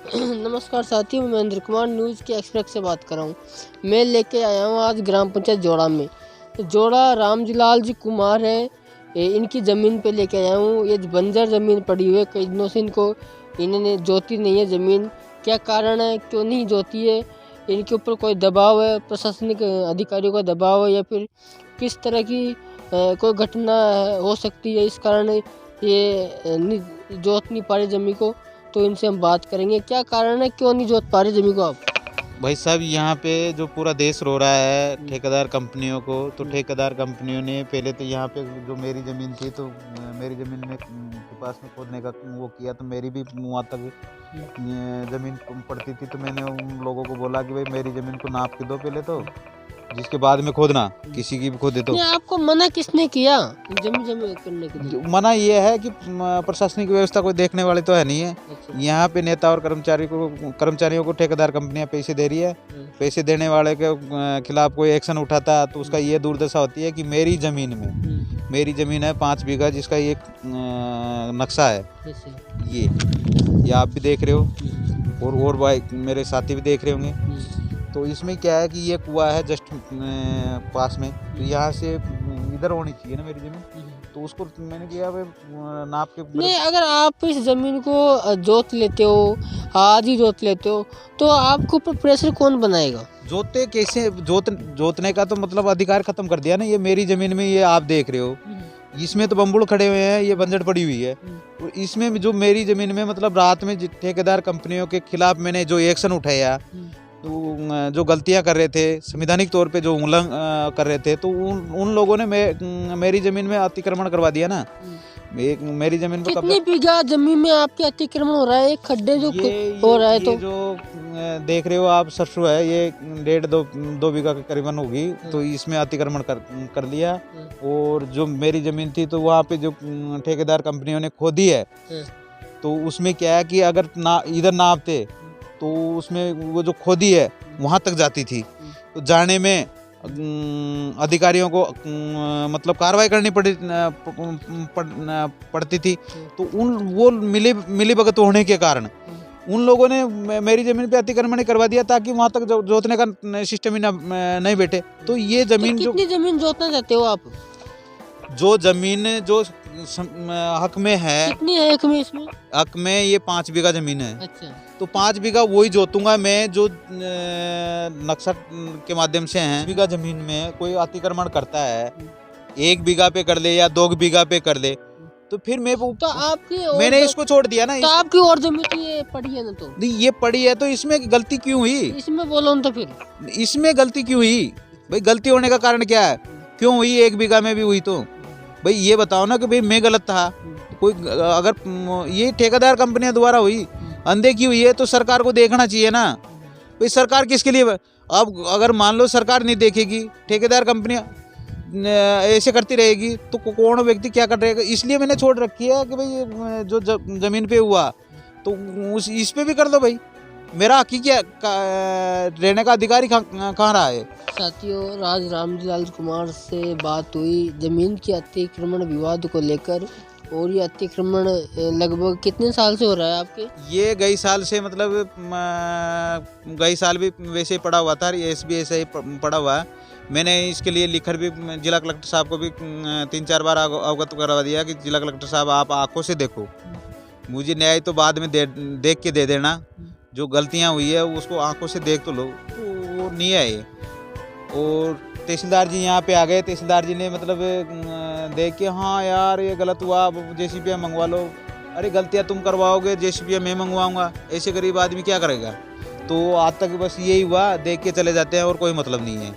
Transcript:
नमस्कार साथियों, मैं महेंद्र कुमार न्यूज़ के एक्सप्रेस से बात कर रहा हूँ। मैं लेके आया हूँ आज ग्राम पंचायत जोड़ा में। जोड़ा रामजीलाल जी कुमार है, इनकी ज़मीन पे लेके आया हूँ। ये बंजर ज़मीन पड़ी हुई है, कई दिनों से इन्होंने जोती नहीं है ज़मीन। क्या कारण है, क्यों नहीं जोती है? इनके ऊपर कोई दबाव है, प्रशासनिक अधिकारियों का दबाव है, या फिर किस तरह की कोई घटना हो सकती है, इस कारण ये जोत नहीं पा रही ज़मीन को। तो इनसे हम बात करेंगे, क्या कारण है, क्यों नहीं जोत पा रहे ज़मीन को आप? भाई साहब, यहाँ पे जो पूरा देश रो रहा है ठेकेदार कंपनियों को, तो ठेकेदार कंपनियों ने पहले तो यहाँ पे जो मेरी ज़मीन थी, तो मेरी ज़मीन में के पास में खोदने का वो किया, तो मेरी भी वहाँ तक ज़मीन पड़ती थी। तो मैंने उन लोगों को बोला कि भाई मेरी ज़मीन को नाप के दो पहले, तो जिसके बाद में खोदना, किसी की भी खोदे तो। आपको मना किसने किया जमीन करने के लिए? मना ये है कि प्रशासनिक व्यवस्था कोई देखने वाले तो है नहीं है। अच्छा। यहाँ पे नेता और कर्मचारियों को ठेकेदार कंपनियां पैसे दे रही है। पैसे देने वाले के खिलाफ कोई एक्शन उठाता है तो उसका ये दुर्दशा होती है कि मेरी ज़मीन में, मेरी ज़मीन है 5 बीघा, जिसका ये नक्शा है, ये आप भी देख रहे हो और भाई मेरे साथी भी देख रहे होंगे। तो इसमें क्या है कि ये कुआं है जस्ट पास में, तो यहाँ से इधर होनी चाहिए ना मेरी ज़मीन, तो उसको मैंने किया भाई नाप के। नहीं, अगर आप इस ज़मीन को जोत लेते हो, आज ही जोत लेते हो, तो आपके ऊपर प्रेशर कौन बनाएगा? जोते कैसे? जोतने का तो मतलब अधिकार खत्म कर दिया ना। ये मेरी ज़मीन में, ये आप देख रहे हो, इसमें तो बम्बुड़ खड़े हुए हैं, ये बंजर पड़ी हुई है। और इसमें जो मेरी ज़मीन में मतलब रात में ठेकेदार कंपनियों के खिलाफ मैंने जो एक्शन उठाया, तो जो गलतियां कर रहे थे, संवैधानिक तौर पे जो उल्लंघन कर रहे थे, तो उन लोगों ने मेरी ज़मीन में अतिक्रमण करवा दिया ना। मेरी ज़मीन पर कितनी बीघा ज़मीन में आपके अतिक्रमण हो रहा है? एक खड्डे जो हो रहा है, तो जो देख रहे हो आप, सरसों है, ये 1.5-2 बीघा के करीबन होगी, तो इसमें अतिक्रमण कर लिया। और जो मेरी ज़मीन थी, तो वहाँ पे जो ठेकेदार कंपनियों ने खोदी है, तो उसमें क्या है कि अगर इधर नापते तो उसमें वो जो खोदी है वहाँ तक जाती थी, तो जाने में अधिकारियों को मतलब कार्रवाई करनी पड़ती थी। तो वो मिली भगत होने के कारण उन लोगों ने मेरी ज़मीन पे अतिक्रमण करवा दिया, ताकि वहाँ तक जोतने का सिस्टम ही नहीं बैठे। तो ये ज़मीन कितनी ज़मीन जोतना चाहते हो आप? जो ज़मीन जो हक में है, कितनी है हक में? इसमें हक में ये 5 बीघा ज़मीन है। अच्छा। तो 5 बीघा वही जोतूंगा मैं जो नक्शा के माध्यम से है। बीघा ज़मीन में कोई अतिक्रमण करता है, 1 बीघा पे कर ले या 2 बीघा पे कर ले, तो फिर मैंने इसको छोड़ दिया ना। तो आपकी और ज़मीन ये पड़ी है ना? तो नहीं, ये पड़ी है, तो इसमें गलती क्यों हुई? इसमें बोलो तो फिर इसमें गलती क्यों हुई भाई? गलती होने का कारण क्या है? क्यों हुई? 1 बीघा में भी हुई, तो भाई ये बताओ ना कि भाई मैं गलत था। कोई अगर ये ठेकेदार कंपनियां द्वारा हुई, अनदेखी हुई है, तो सरकार को देखना चाहिए ना। भाई सरकार किसके लिए? अब अगर मान लो सरकार नहीं देखेगी, ठेकेदार कंपनियां ऐसे करती रहेगी, तो कौन व्यक्ति क्या कर रहेगा? इसलिए मैंने छोड़ रखी है कि भाई जो ज़मीन पे हुआ, तो इस पे भी कर दो भाई। मेरा हक ही क्या रहने का अधिकारी कहाँ रहा है? साथियों, आज रामजीलाल कुमार से बात हुई ज़मीन के अतिक्रमण विवाद को लेकर। और ये अतिक्रमण लगभग कितने साल से हो रहा है आपके? ये गई साल से, मतलब गई साल भी वैसे ही पड़ा हुआ था, ये भी ऐसे ही पड़ा हुआ है। मैंने इसके लिए लिखकर भी जिला कलेक्टर साहब को भी 3-4 बार अवगत करवा दिया कि जिला कलेक्टर साहब आप आंखों से देखो, मुझे न्याय तो बाद में देख के दे देना, जो गलतियां हुई है उसको आंखों से देख तो लो। तो वो नहीं आए। और तहसीलदार जी यहाँ पे आ गए। तहसीलदार जी ने मतलब देख के, हाँ यार ये गलत हुआ, अब JCB मंगवा लो। अरे गलतियाँ तुम करवाओगे, JCB मैं मंगवाऊंगा? ऐसे गरीब आदमी क्या करेगा? तो आज तक बस यही हुआ, देख के चले जाते हैं और कोई मतलब नहीं है।